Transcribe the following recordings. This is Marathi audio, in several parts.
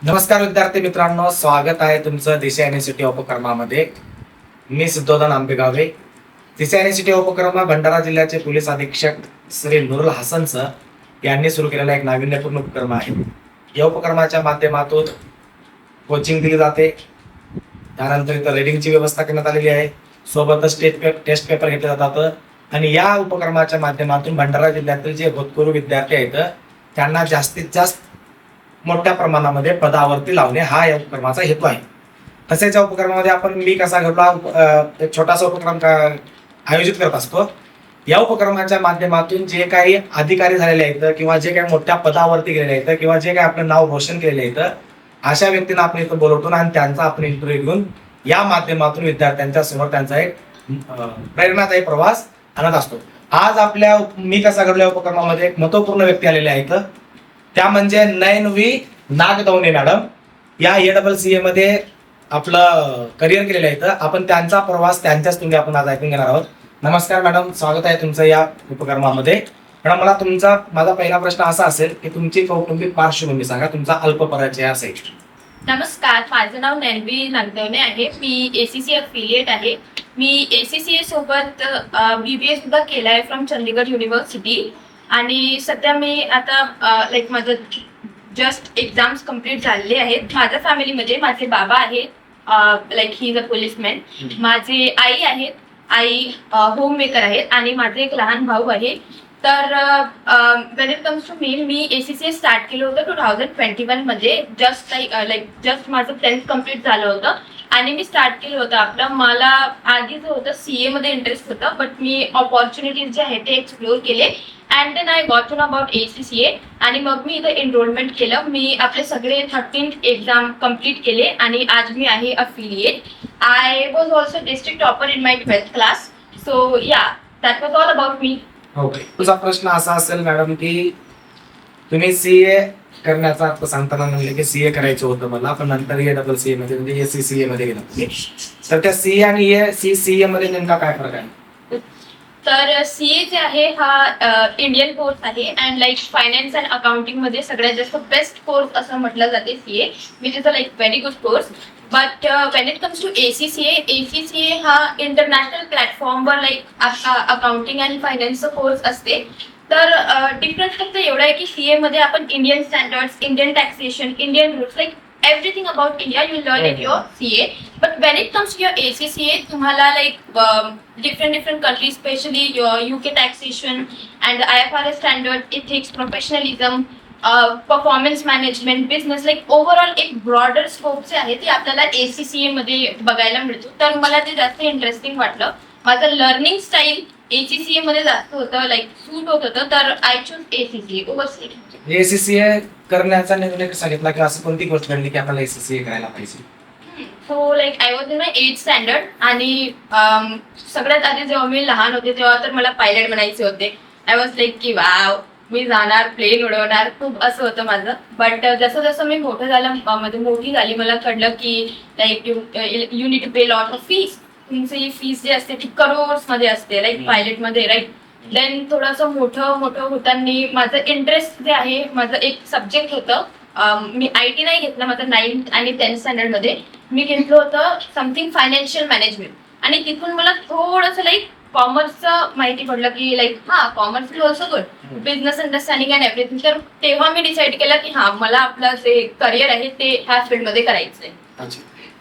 नमस्कार विद्यार्थी मित्रांनो, स्वागत आहे तुमचं दिशा युनिव्हर्सिटी उपक्रमामध्ये. मी सिद्धोधन आंबेगावे. दिशा युनिव्हर्सिटी उपक्रम भंडारा जिल्ह्याचे पोलीस अधीक्षक श्री नूरुल हसन सर यांनी सुरू केलेला एक नाविन्यपूर्ण उपक्रम आहे. या उपक्रमाच्या माध्यमातून कोचिंग दिली जाते, त्यानंतर इथं रिडिंगची व्यवस्था करण्यात आलेली आहे, सोबतच टेस्ट पेपर घेतले जातात आणि या उपक्रमाच्या माध्यमातून भंडारा जिल्ह्यातील जे भूतपूर्व विद्यार्थी आहेत त्यांना जास्तीत जास्त मोठ्या प्रमाणामध्ये पदावरती लावणे हा या उपक्रमाचा हेतू आहे. तसेच या उपक्रमामध्ये आपण मी कसा घडला एक छोटासा उपक्रम आयोजित करत असतो. या उपक्रमाच्या माध्यमातून जे काही अधिकारी झालेले आहेत किंवा जे काही मोठ्या पदावरती गेलेले आहेत किंवा जे काही आपलं नाव रोशन केलेले आहेत अशा व्यक्तींना आपण इथं बोलवतो आणि त्यांचा आपण इंटरव्ह्यू घेऊन या माध्यमातून विद्यार्थ्यांच्या समोर त्यांचा एक प्रेरणादायी प्रवास आणत असतो. आज आपल्या मी कसा घडला या उपक्रमामध्ये एक महत्वपूर्ण व्यक्ती आलेले आहेत, त्या म्हणजे नयनवी नागदवणे मॅडम. या ACCA मध्ये आपलं करिअर केलेलं आहे. आपण त्यांचा प्रवास त्यांच्याच तुम्ही आपण आज ऐकून घेणार आहोत. नमस्कार मॅडम, स्वागत आहे तुमचं या उपक्रमामध्ये. मॅडम, माझा पहिला प्रश्न असा असेल की तुमची कौटुंबिक पार्श्वभूमी सांगा, तुमचा अल्प परिचय असेल. नमस्कार, माझं नाव नयनवी नागदवणे आहे. मी ACCA अफिलिएट आहे. मी ACCA सोबत BBA सुद्धा केला आहे फ्रॉम चंदीगड युनिव्हर्सिटी. आणि सध्या मी आता माझं जस्ट एक्झाम्स कम्प्लीट झालेले आहेत. माझ्या फॅमिलीमध्ये माझे बाबा आहेत, ही इज अ पोलिसमॅन. माझे आई आहेत, आई होम मेकर आहेत आणि माझे एक लहान भाऊ आहे. तर when it comes to me ACCA start केलं होतं 2021 मध्ये. जस्ट माझं 10th कम्प्लीट झालं होतं आणि मी स्टार्ट केलं होतं आपलं. मला आधी जो होतं CA मध्ये इंटरेस्ट होतं, बट मी ऑपॉर्च्युनिटीज जे आहेत ते एक्सप्लोर केले and then I got to know about ACCA. आणि मग मी इथं एनरोलमेंट केलं. मी आपले सगळे 13th एक्झाम कम्प्लीट केले आणि आज मी आहे affiliate. I was also district topper in my 12th class. So yeah, that was all about me. Okay, तुझा प्रश्न असा असेल मॅडम की तुम्ही CA करण्याचा अर्थ सांगताना म्हणले की CA करायचं होतं मला, पण नंतर ACCA मध्ये म्हणजे ACCA मध्ये गेलं. तर त्या CA आणि CA मध्ये नेमका काय फरक आहे? तर CA जे आहे हा इंडियन कोर्स आहे अँड फायनान्स अँड अकाउंटिंग मध्ये सगळ्यात जास्त बेस्ट कोर्स असं म्हटलं जाते CA, which is a very good course. But when it comes to ACCA हा इंटरनॅशनल प्लॅटफॉर्मवर अकाउंटिंग अँड फायनान्सचा कोर्स असते. तर डिफरन्स फक्त एवढा आहे की CA मध्ये आपण Indian standards, Indian taxation, Indian rules, everything about India you learn in your CA. But when it comes to your ACCA, तुम्हाला different countries, especially your UK taxation and IFRS standard, ethics, professionalism, performance management, business, overall एक broader scope जे आहे ते आपल्याला ACCA मध्ये बघायला मिळतो. तर मला ते जास्त इंटरेस्टिंग वाटलं. माझं लर्निंग स्टाईल ACCA मध्ये जास्त होतं, सूट होत होतं. तर I choose ACCA over CA. ACCA करण्याचा निर्णय कसा घेतला की असं कोणती गोष्ट घडली की आपल्याला ACCA करायला पाहिजे? So I was in my 8th standard आणि सगळ्यात आधी जेव्हा मी लहान होते तेव्हा तर मला पायलट बनायचे होते. आय वॉज की वाव, मी जाणार, प्लेन उडवणार, खूप असं होतं माझं. बट जसं जसं मी मोठी झाली मला कळलं की you need to pay lot of fees. तुमची फीस जी असते ती करोड्स मध्ये असते, पायलट मध्ये, राईट. देन थोडंसं मोठं होताना माझं इंटरेस्ट जे आहे, माझं एक सब्जेक्ट होतं, मी IT नाही घेतलं, माझं 9th आणि 10th स्टँडर्ड मध्ये मी घेतलं होतं समथिंग फायनान्शियल मॅनेजमेंट. आणि तिथून मला थोडंसं कॉमर्सचं माहिती पडलं की commerce is also good, business understanding and everything. तर तेव्हा मी डिसाईड केलं की मला आपलं जे करिअर आहे ते ह्या फील्डमध्ये करायचंय.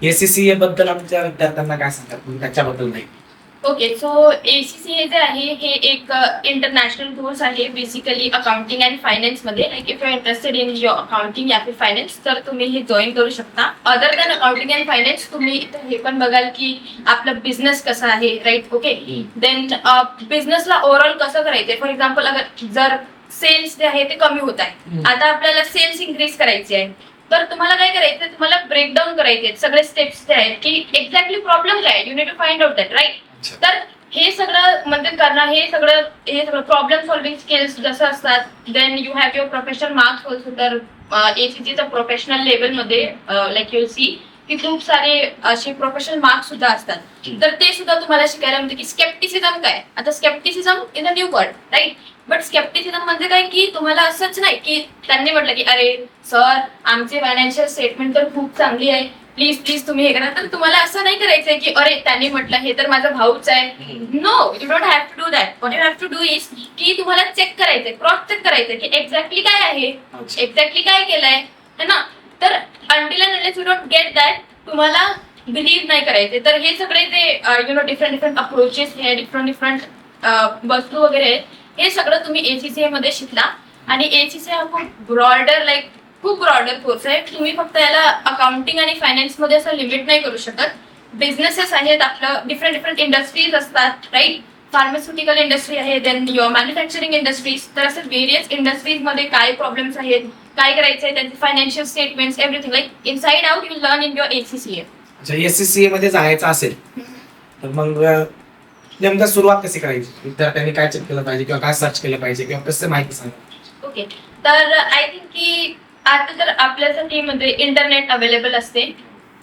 ACCA बद्दल आमच्या विद्यार्थ्यांना काय सांगतात तुम्ही त्याच्याबद्दल नाही? ओके, सो ACCA जे आहे हे एक इंटरनॅशनल कोर्स आहे, बेसिकली अकाउंटिंग अँड फायनान्स मध्ये. If you are interested in your accounting या फायनान्स तर तुम्ही हे जॉईन करू शकता. Other than accounting and finance तुम्ही हे पण बघाल की आपलं बिझनेस कसं आहे, राईट. ओके, देन बिझनेसला ओव्हरऑल कसं करायचंय. फॉर एक्झाम्पल, जर सेल्स जे आहे ते कमी होत आहे, आता आपल्याला सेल्स इन्क्रीज करायची आहे, तर तुम्हाला काय करायचं, तुम्हाला ब्रेकडाऊन करायचे सगळे स्टेप्स जे आहेत की एक्झॅक्टली प्रॉब्लेम काय, you need to find out that, right. तर हे सगळं म्हणजे करणं, हे सगळं प्रॉब्लेम सॉल्विंग स्किल्स जसं असतात. Then you have your professional marks also. तर ACCA प्रोफेशनल लेवलमध्ये यू सी की खूप सारे असे प्रोफेशनल मार्क्स सुद्धा असतात. तर ते सुद्धा तुम्हाला शिकायला मिळते की स्केप्टिसिझम काय. आता scepticism is a new word, right. But scepticism म्हणजे काय की तुम्हाला असंच नाही की त्यांनी म्हटलं की अरे सर आमचे फायनान्शियल स्टेटमेंट तर खूप चांगली आहे, प्लीज प्लीज तुम्ही हे करा. तर तुम्हाला असं नाही करायचंय की अरे त्यांनी म्हटलं हे तर माझा भाऊच आहे. No, you don't have to do that. What you have to do is की तुम्हाला चेक करायचंय, क्रॉस चेक करायचंय की एक्झॅक्टली काय आहे, एक्झॅक्टली काय केलंय, है ना. तर until and unless you don't get that तुम्हाला बिलीव्ह नाही करायचे. तर हे सगळे जे डिफरंट अप्रोचेस हे डिफरंट वस्तू वगैरे आहेत, हे सगळं तुम्ही ACCA मध्ये शिकला. आणि ACCA हा खूप ब्रॉडर कोर्स आहे. तुम्ही फक्त याला अकाउंटिंग आणि फायनान्स मध्ये असं लिमिट नाही करू शकत. बिझनेसेस आहेत, आपलं डिफरंट इंडस्ट्रीज असतात, राईट. फार्मास्युटिकल इंडस्ट्री आहे, देन युअर मॅन्युफॅक्चरिंग इंडस्ट्रीज. तर असं व्हेरियस इंडस्ट्रीज मध्ये काय प्रॉब्लेम्स आहेत, काय करायचंय, त्यांचे financial statements, everything like inside out you learn in your ACCA. अच्छा, SCCA मध्ये जायचं असेल तर मग नेमकं सुरुवात कशी करायची, विद्यार्थ्यांनी काय चेक केलं पाहिजे किंवा काय सर्च केलं पाहिजे किंवा कसं माहिती सांगा. ओके, तर आय थिंक की आता जर आपल्यासाठी म्हणजे इंटरनेट अवेलेबल असते,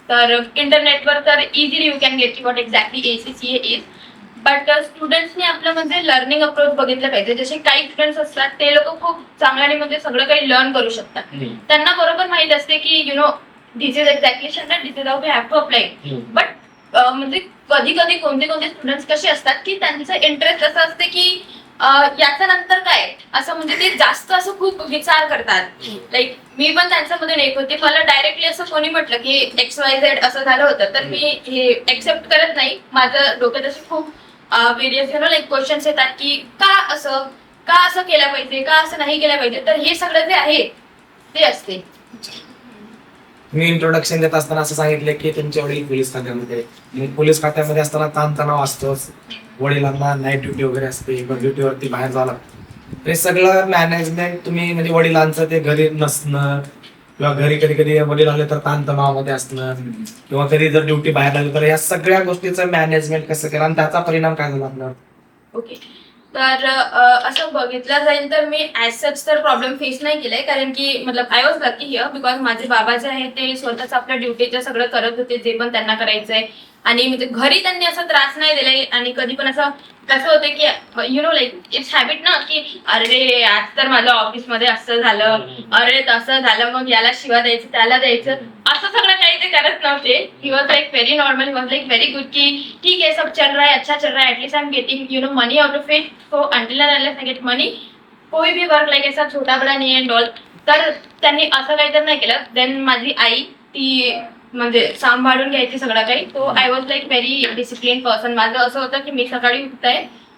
तर इंटरनेटवर तर easily you can get what exactly ACCA is. But स्टुडंट्सने आपलं म्हणजे लर्निंग अप्रोच बघितलं पाहिजे. जसे काही स्टुडंट्स असतात ते लोक खूप चांगल्याने म्हणजे सगळं काही लर्न करू शकतात. त्यांना बरोबर माहित असते की this is exactly standard, this is how we have to apply. But म्हणजे कधी कधी कोणते स्टुडंट्स कसे असतात की त्यांचं इंटरेस्ट असं असते की याच्या नंतर काय, असं म्हणजे ते जास्त असं खूप विचार करतात. लाईक मी पण त्यांच्यामध्ये एक होते. मला डायरेक्टली असं कोणी म्हटलं की XYZ असं झालं होतं तर मी हे एक्सेप्ट करत नाही. माझं डोक्यात असे खूप व्हेरियस लाईक क्वेश्चन्स येतात की का असं केलं पाहिजे, का असं नाही केलं पाहिजे. तर हे सगळं जे आहे ते असते. मी इंट्रोडक्शन देत असताना असं सांगितलं की तुमचे वडील पोलीस खात्यामध्ये, मग पोलीस खात्यामध्ये असताना ताणतणाव असतोच, वडिलांना नाईट ड्युटी वगैरे असते, ड्युटीवरती बाहेर जावं लागतं. हे सगळं मॅनेजमेंट तुम्ही म्हणजे वडिलांचं ते घरी नसणं किंवा घरी कधी कधी वडील आले तर ताणतणावामध्ये असणं किंवा कधी जर ड्युटी बाहेर लागली तर या सगळ्या गोष्टीचं मॅनेजमेंट कसं केलं आणि त्याचा परिणाम काय झाला आपल्यावर. ओके, तर असं बघितलं जाईल तर मी ऍज सच तर प्रॉब्लेम फेस नाही केलाय. कारण की मतलब I was lucky here because माझे बाबा जे आहे ते स्वतःच आपल्या ड्युटीचं सगळं करत होते जे पण त्यांना करायचंय. आणि म्हणजे घरी त्यांनी असा त्रास नाही दिलाय. आणि कधी पण असं कसं होतं की लाईक इट्स हॅबिट ना की अरे आज तर माझ्या ऑफिसमध्ये असं झालं, अरे तसं झालं, मग याला शिवा द्यायचं त्याला द्यायचं, असं सगळं काही ते करत नव्हते. He was like very normal, he was like very good की ठीक है सब चल रहा है, अच्छा चल रहा है, at least I am getting money out of it. So until end unless I get money, कोई भी वर्क लाईक ऐसा छोटा बडा नाही एंड ऑल. तर त्यांनी असं काही तर नाही केलं. देन माझी आई ती म्हणजे सांभाळून घ्यायची सगळं काही. तो I was like very discipline person. माझं असं होतं की मी सकाळी उठते,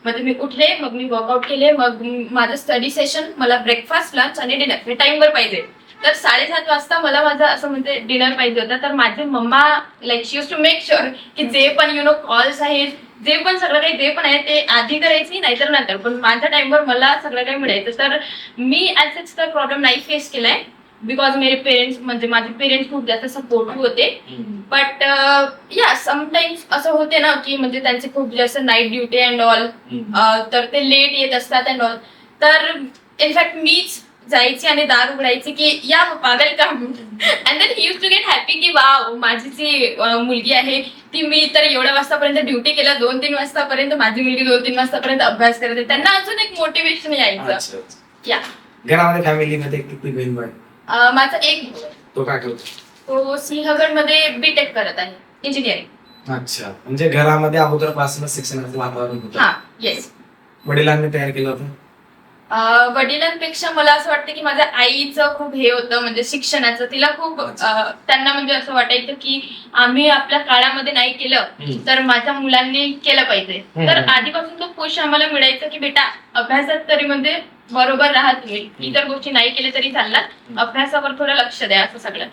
म्हणजे मी उठले, मग मी वर्कआउट केले, मग माझं स्टडी सेशन, मला ब्रेकफास्ट, लंच आणि डिनर हे टाइमवर पाहिजे. तर 7:30 वाजता मला माझं असं म्हणजे डिनर पाहिजे होतं. तर माझी मम्मा like she used to make sure की जे पण कॉल्स आहेत, जे पण सगळं काही जे पण आहे ते आधी करायची, नाहीतर नंतर, पण माझ्या टाइमवर मला सगळं काही मिळायचं. तर मी ऍज सच तर प्रॉब्लेम नाही फेस केलाय बिकॉज मेरे पेरेंट्स म्हणजे माझे पेरेंट्स खूप जास्त सपोर्टिव्ह होते. बट या समटाईम्स असं होते ना की म्हणजे त्यांचे खूप जास्त नाईट ड्युटी अँड ऑल, तर ते लेट येत असतात अँड ऑल. तर इनफॅक्ट मीच जायची आणि दार उघडायची की या पप्पा welcome. And then he used to get happy की वाव माझी जी मुलगी आहे ती, मी तर एवढ्या वाजतापर्यंत ड्युटी केलं, 2-3 वाजतापर्यंत माझी मुलगी 2-3 वाजतापर्यंत अभ्यास करते. त्यांना अजून एक मोटिवेशन यायचं. या घरामध्ये फॅमिलीमध्ये किती बहीण भाऊ? माझा एक भाऊ आहे. तो काय करतो? तो सिंहगडमध्ये B.Tech करत आहे, इंजिनिअरिंग. अच्छा, म्हणजे घरामध्ये अगोदरपासून शिक्षणाचं वातावरण होतं. हा, येस. वडिलांनी तयार केलं होतं? वडिलांपेक्षा मला असं वाटतं की माझ्या आईचं खूप हे होतं म्हणजे शिक्षणाचं. तिला खूप त्यांना म्हणजे असं वाटायचं की आम्ही आपल्या काळामध्ये नाही केलं तर माझ्या मुलांनी केलं पाहिजे. तर आधीपासून तो पुश आम्हाला मिळायचं की बेटा अभ्यासात तरी म्हणजे बरोबर राहा, तुम्ही इतर गोष्टी नाही केल्या तरी चालणार, अभ्यासावर थोडं लक्ष द्या, असं सगळं.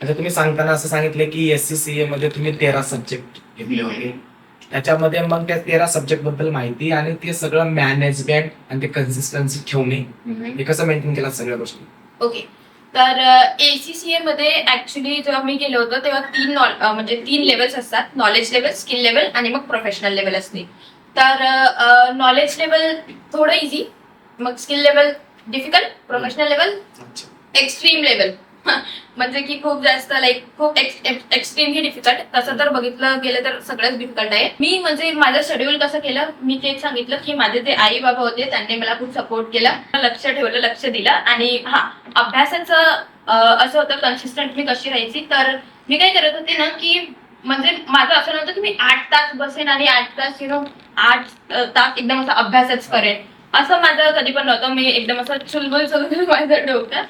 अच्छा, तुम्ही सांगताना असं सांगितलं की SCCA मध्ये तुम्ही 13 सब्जेक्ट घेतले होते. त्याच्यामध्ये मग त्या 13 सब्जेक्ट बद्दल माहिती आणि ते सगळं मॅनेजमेंट आणि ते कन्सिस्टन्सी ठेवणे हे कसं मेंटेन केलं सगळ्या गोष्टी? ओके, तर ACCA मध्ये ऍक्च्युली जेव्हा मी गेलो होतो तेव्हा 3 लेवल्स असतात. नॉलेज लेवल, स्किल लेवल आणि मग प्रोफेशनल लेवल असते. तर नॉलेज लेवल थोडं इझी, मग skill level difficult, professional level extreme level. म्हणजे की खूप जास्त खूप एक्स्ट्रीमली डिफिकल्ट. तसं तर बघितलं गेलं तर सगळंच डिफिकल्ट आहे. मी म्हणजे माझं शेड्यूल कसं केलं, मी तेच सांगितलं की माझे जे आई बाबा होते त्यांनी मला खूप सपोर्ट केला, लक्ष ठेवलं, लक्ष दिलं. आणि अभ्यासाचं असं होतं कन्सिस्टंट मी कशी राहायची. तर मी काय करत होते ना की म्हणजे माझं असं नव्हतं की मी 8 तास बसेन आणि 8 तास 8 तास एकदम असा अभ्यासच करेन, असं माझं कधी पण नव्हतं. मी एकदम असं चुलबुल चुलबुल माझं डोकं.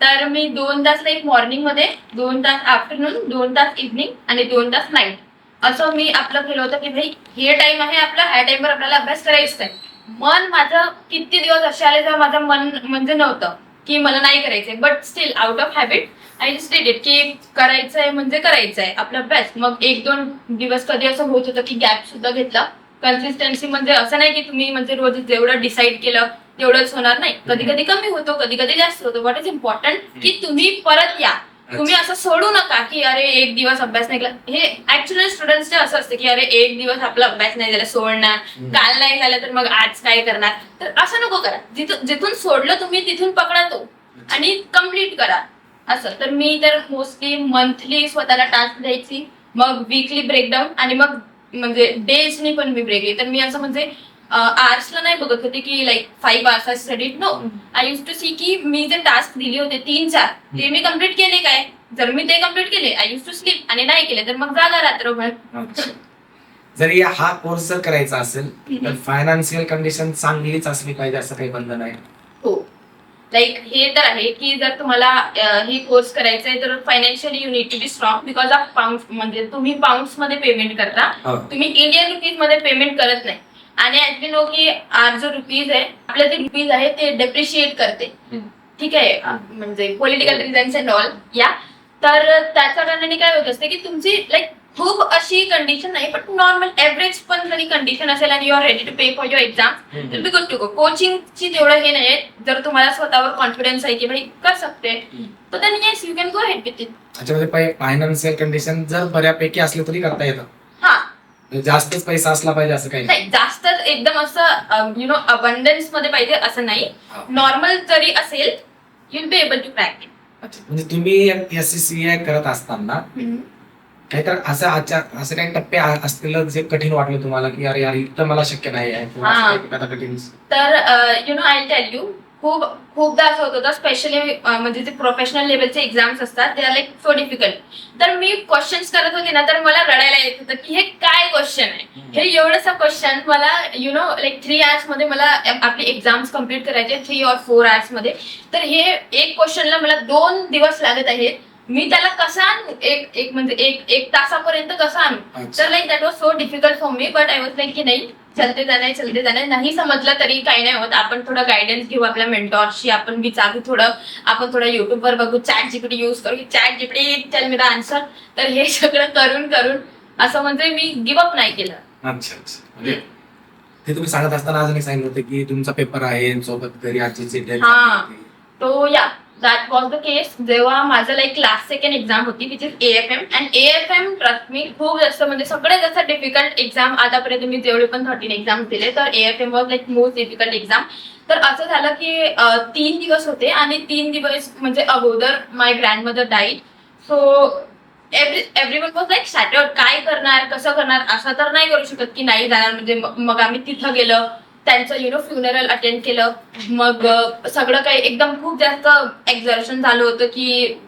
तर मी 2 तास मॉर्निंग मध्ये, 2 तास आफ्टरनून, 2 तास इव्हनिंग आणि 2 तास नाईट, असं मी आपलं केलं होतं की भाई हे टाइम आहे आपला, ह्या टाइमवर आपल्याला अभ्यास करायचा आहे. मन माझं किती दिवस असे आले जेव्हा माझं मन म्हणजे नव्हतं की मला नाही करायचंय, but still out of habit I just did it की करायचंय म्हणजे करायचंय आपला अभ्यास. मग 1-2 दिवस कधी असं होत होतं की गॅप सुद्धा घेतला. कन्सिस्टन्सी म्हणजे असं नाही की तुम्ही म्हणजे रोज जेवढं डिसाईड केलं तेवढंच होणार नाही. कधी कधी कमी होतो, कधी कधी जास्त होतो. व्हॉट इज इम्पॉर्टंट की तुम्ही परत या. तुम्ही असं सोडू नका की अरे एक दिवस अभ्यास नाही केला. हे ऍक्च्युअली स्टुडंट्सचे असं असतं की अरे एक दिवस आपला अभ्यास नाही झाला सोडणार, काल नाही झालं तर मग आज काय करणार. तर असं नको करा. जिथून सोडलं तुम्ही तिथून पकडा तो आणि कम्प्लीट करा असं. तर मी तर मोस्टली मंथली स्वतःला टास्क द्यायची, मग वीकली ब्रेकडाऊन, आणि मग म्हणजे डेजनी पण मी ब्रेक. तर मी असं म्हणजे आर्ट्सला नाही बघत होते की 5 hours I studied. No, I used to see की मी जे टास्क दिले होते 3-4 ते मी कम्प्लीट केले काय. जर मी ते कम्प्लीट केले आय यूज टू स्लीप, आणि नाही केले तर मग जागा रात्रभर. जर हा कोर्स जर करायचा असेल तर फायनान्शियल कंडिशन चांगलीच असली पाहिजे असं काही बंधन आहे? हो, हे तर आहे की जर तुम्हाला ही कोर्स करायचा आहे तर financially you need to be strong because of pounds. म्हणजे तुम्ही पाऊंड्स मध्ये पेमेंट करता, तुम्ही इंडियन रुपीज मध्ये पेमेंट करत नाही. आणि ऍज वी नो की आर जो रुपीज आहे, आपले जे रुपीज आहे ते डेप्रिशिएट करते. ठीक आहे, म्हणजे पॉलिटिकल रिझन्स अँड ऑल या. तर त्याच्या कारणाने काय होत असते की तुमची खूप अशी कंडिशन नाही, पण नॉर्मल एव्हरेज पण जरी कंडिशन असेल आणि you are ready to pay for your exam, तर बी गुड टू गो. कोचिंगची तेवढं हे नाही. जर तुम्हाला स्वतःवर कॉन्फिडन्स आहे की भाई कर सकते, तर then yes you can go head with it. त्याच्यामध्ये फायनान्शियल कंडिशन जर बऱ्यापैकी असली तरी करता येतं. जास्तच पैसा असला पाहिजे असं काही नाही, जास्त एकदम असं अबंडन्स मध्ये पाहिजे असं नाही. नॉर्मल जरी असेल you'll be able to crack it. म्हणजे तुम्ही SCCA करत असताना काही तर असं काही टप्पे असतील जे कठीण वाटलं तुम्हाला की अरे यार इथं मला शक्य नाही आहे कठीण? तर आय टेल यू, खूपदा असं होत होतं, स्पेशली म्हणजे जे प्रोफेशनल लेवलचे एक्झाम्स असतात ते आर सो डिफिकल्ट. तर मी क्वेश्चन्स करत होते ना, तर मला रडायला येत होतं की हे काय क्वेश्चन आहे, हे एवढंसं क्वेश्चन मला 3 hours मध्ये मला आपली एक्झाम्स कम्प्लीट करायचे, 3 or 4 hours मध्ये. तर हे एक क्वेश्चनला मला 2 दिवस लागत आहेत. मी त्याला कसा आणू, एक तासापर्यंत कसं आणू. तर that was so difficult for me. But I was की नाही, चलते जाणार, नाही समजलं तरी काही नाही होत. आपण थोडं गायडन्स घेऊ आपल्या मेंटॉरशी, आपण विचारू आपण थोडं युट्यूबवर बघू, ChatGPT यूज करू की ChatGPT tell me the answer. तर हे सगळं करून असं म्हणजे मी गिव्हअप नाही केलं. अच्छा. म्हणजे ते तुम्ही सांगत असताना अजून एक सांगितलं होतं की तुमचा पेपर आहे सोबत घरी आजीची डेट. तो या दॅट वॉज द केस जेव्हा माझं लास्ट सेकंड एक्झाम होती, which is AFM. And AFM trust me खूप जास्त म्हणजे सगळ्यात जास्त डिफिकल्ट एक्झाम आतापर्यंत मी जेवढे पण 13 एक्झाम दिले, तर AFM was most difficult exam. तर असं झालं की 3 दिवस होते आणि 3 दिवस म्हणजे अगोदर my grandmother died. So everyone was shattered. काय करणार, कसं करणार, असं तर नाही करू शकत की नाही जाणार. म्हणजे मग आम्ही तिथं गेलं, त्यांचं फ्युनरल अटेंड केलं. मग सगळं काही एकदम खूप जास्त एक्झर्शन झालं होतं की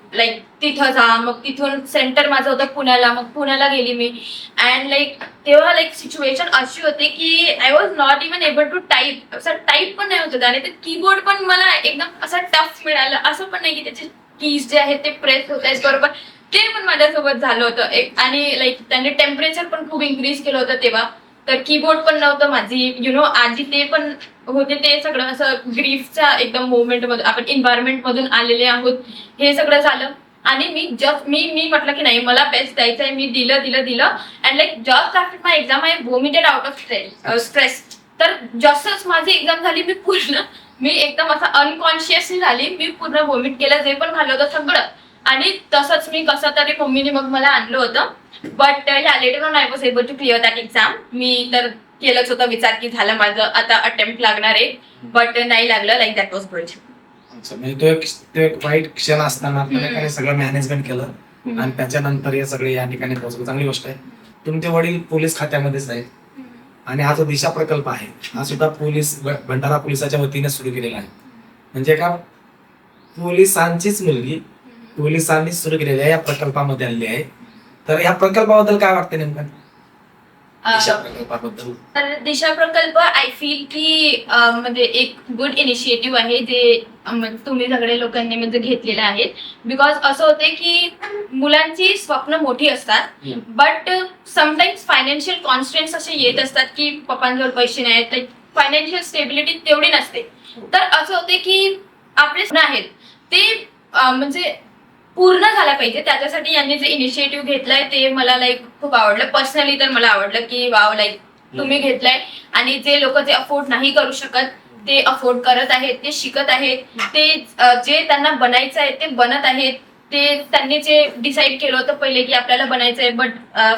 तिथं जा. मग तिथून सेंटर माझं होतं पुण्याला, मग पुण्याला गेली मी. अँड तेव्हा सिच्युएशन अशी होती की I was not even able to type. असं टाईप पण नाही होत आणि ते कीबोर्ड पण मला एकदम असं टफ मिळालं. असं पण नाही की त्याचे कीज जे आहेत ते प्रेस होत आहेत बरोबर. ते पण माझ्यासोबत झालं होतं. आणि त्यांनी टेम्परेचर पण खूप इन्क्रीज केलं होतं तेव्हा. तर कीबोर्ड पण नव्हतं माझी आजी ते पण होते. ते सगळं असं ग्रीफच्या एकदम मोमेंट मधून, आपण एन्व्हायरमेंट मधून आलेले आहोत, हे सगळं झालं. आणि मी म्हटलं की नाही, मला बेस्ट द्यायचं आहे. मी दिलं and just after my exam I vomited out of stress. तर जसंच माझी एक्झाम झाली मी एकदम असं अनकॉन्शियसली झाली. मी पूर्ण वॉमिट केलं, जे पण खाल्लं होतं सगळं. आणि तसंच मी कसं तरी मम्मीने मग मला आणलं होतं. But later on I was able to clear that exam. मी तर केलंच होतं विचार की झालं माझं आता अटेम्प्ट लागणार आहे, बट नाही लागलं. That was good. अच्छा, म्हणजे तो एक वाईट क्षण असताना आपल्याला हम्म. काही सगळं मॅनेजमेंट केलं आणि त्याच्यानंतर हे सगळे या ठिकाणी पोहोचलो. चांगली गोष्ट आहे. तुमचे वडील पोलीस खात्यामध्येच आहेत आणि हा जो दिशा प्रकल्प आहे हा सुद्धा भंडारा पोलिसाच्या वतीने सुरू केलेला आहे. म्हणजे का पोलिसांचीच मुलगी पोलिसांनी सुरू केलेल्या या प्रकल्पामध्ये आलेली आहे. तर या प्रकल्पाबद्दल काय वाटतं नेमकं? दिशा प्रकल्पाबद्दल तर दिशा प्रकल्प आय फील की म्हणजे एक गुड इनिशिएटिव्ह आहे जे तुम्ही सगळे लोकांनी म्हणजे घेतलेलं आहे. बिकॉज असं होते की मुलांची स्वप्न मोठी असतात बट समटाईम्स फायनान्शियल कॉन्स्टन्स असे येत असतात की पप्पांजवळ पैसे नाही आहेत, फायनान्शियल स्टेबिलिटी तेवढी नसते. तर असं होते की आपले स्वप्न आहेत ते म्हणजे पूर्ण झाला पाहिजे. त्याच्यासाठी यांनी जे इनिशिएटिव्ह घेतलाय ते मला लाईक खूप आवडलं. पर्सनली तर मला आवडलं की वाव, लाईक तुम्ही घेतलाय आणि जे लोक जे अफोर्ड नाही करू शकत ते अफोर्ड करत आहेत, ते शिकत आहेत, ते जे त्यांना बनायचं आहे ते बनत आहेत. ते त्यांनी जे डिसाईड केलं होतं पहिले की आपल्याला बनायचं आहे बट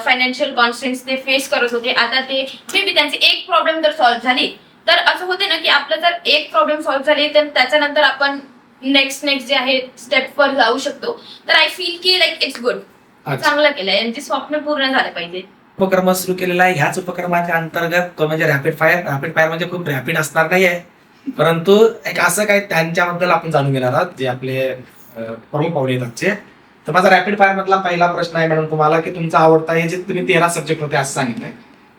फायनान्शियल कॉन्स्टन्स ते फेस करत होते. आता ते मे बी त्यांची एक प्रॉब्लेम जर सॉल्व्ह झाली तर असं होते ना की आपलं जर एक प्रॉब्लेम सॉल्व्ह झाली तर त्याच्यानंतर आपण नेक्स्ट जे आहे स्टेप वर जाऊ शकतो. तर आय फील की लाईक इट्स गुड, चांगलं केलंय. यांची स्वप्न पूर्ण झाले पाहिजे. उपक्रम सुरू केलेला आहे. ह्याच उपक्रमाच्या अंतर्गत तो म्हणजे रॅपिड फायर म्हणजे खूप रॅपिड असणार नाही आहे, परंतु एक असं काय त्यांच्याबद्दल आपण जाणून घेणार आहोत जे आपले प्रमुख पाहुणे आहेत आजचे. तर माझा रॅपिड फायर मधला पहिला प्रश्न आहे मॅडम तुम्हाला की तुमचा आवडता हे जे तुम्ही 13 सब्जेक्ट होते असं सांगितलंय,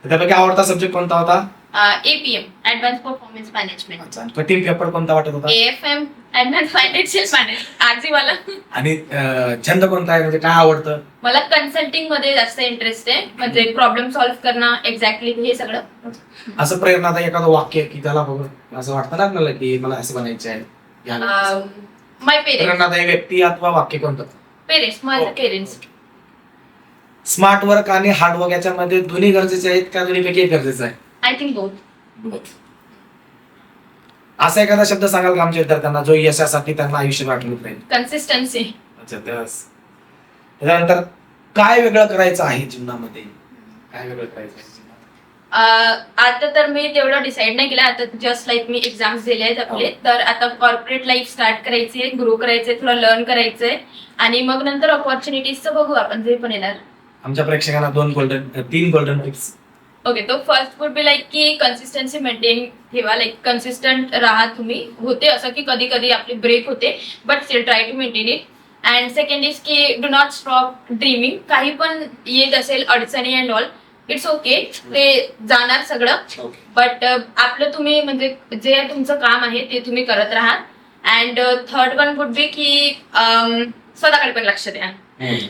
तर त्यापैकी आवडता सब्जेक्ट कोणता होता? APM advance performance management. अच्छा, कठीण पेपर कोणता वाटत होता? AFM advance financial management. आजी मला आणि छंद कोणता आहे, म्हणजे काय आवडतं? मला कन्सल्टिंग मध्ये जास्त इंटरेस्ट आहे, म्हणजे प्रॉब्लेम सॉल्व्ह करणं एक्झॅक्टली हे सगळं. असं प्रेरणादायी एखादं वाक्य की त्याला बघून असं वाटतं ना आपल्याला की मला असं बनायचं आहे? माय पेरेंट्स. प्रेरणादायी व्यक्ती अथवा वाक्य कोणतं? पेरेंट्स, माझे पेरेंट्स. स्मार्ट वर्क आणि हार्ड वर्क याच्यामध्ये दोन्ही गरजेचे आहेत का दोन्हीपैकी एक गरजेचं आहे? I think both. असा एखादा शब्द सांगाल का आमच्या विद्यार्थ्यांना जो यशासाठी त्यांना आयुष्य वाटलं पाहिजे? कन्सिस्टन्सी. अच्छा, त्यानंतर काय वेगळं करायचं आहे जीवनामध्ये? काय वेगळं करायचं आहे जीवनात? आता तर मी तेवढं डिसाईड नाही केलं. आता जस्ट लाईक मी एक्झाम्स दिले आहेत आपले, तर आता कॉर्पोरेट लाईफ स्टार्ट करायची, ग्रो करायचंय, थोडं लर्न करायचंय आणि मग नंतर ऑपॉर्च्युनिटीजचं बघू आपण जे पण येणार. आमच्या प्रेक्षकांना 3 गोल्डन टिप्स. ओके, तो फर्स्ट वुड बी लाईक की कन्सिस्टन्सी मेंटेन ठेवा. लाईक कन्सिस्टंट राहा तुम्ही. होते असं की कधी कधी आपली ब्रेक होते but still try to maintain it. And second is की डू नॉट स्टॉप ड्रीमिंग. काही पण येत असेल अडचणी अँड ऑल, इट्स ओके, ते जाणार सगळं. बट आपलं तुम्ही म्हणजे जे तुमचं काम आहे ते तुम्ही करत राहा. And third one would be की स्वतःकडे पण लक्ष द्या.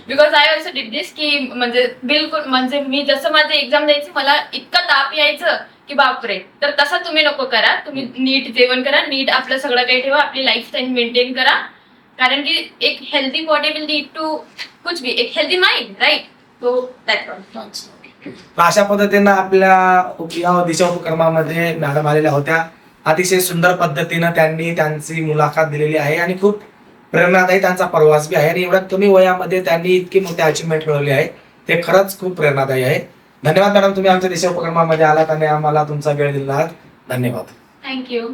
बिकॉज आय ऑल्सो डिड दिस की म्हणजे बिलकुल म्हणजे मी जसं माझी एक्झाम द्यायची मला इतका ताप यायचं की बापरे, तर तसं तुम्ही नको करा. तुम्ही नीट जेवण करा, नीट आपलं सगळं काही ठेवा, आपली लाईफस्टाईल मेंटेन करा. कारण की एक healthy body will lead to कुछ भी, एक healthy mind, right? So that's all. तर अशा पद्धतीनं आपल्या दिशा उपक्रमामध्ये मॅडम आलेल्या होत्या. अतिशय सुंदर पद्धतीनं त्यांनी त्यांची मुलाखत दिलेली आहे आणि खूप प्रेरणादायी त्यांचा प्रवास बी आहे आणि एवढ्या कमी वयामध्ये त्यांनी इतकी मोठी अचिव्हमेंट मिळवली आहे, ते खरंच खूप प्रेरणादायी आहे. धन्यवाद मॅडम, तुम्ही आमच्या दिशा उपक्रमामध्ये आलात आणि आम्हाला तुमचा वेळ दिला. धन्यवाद. थँक्यू.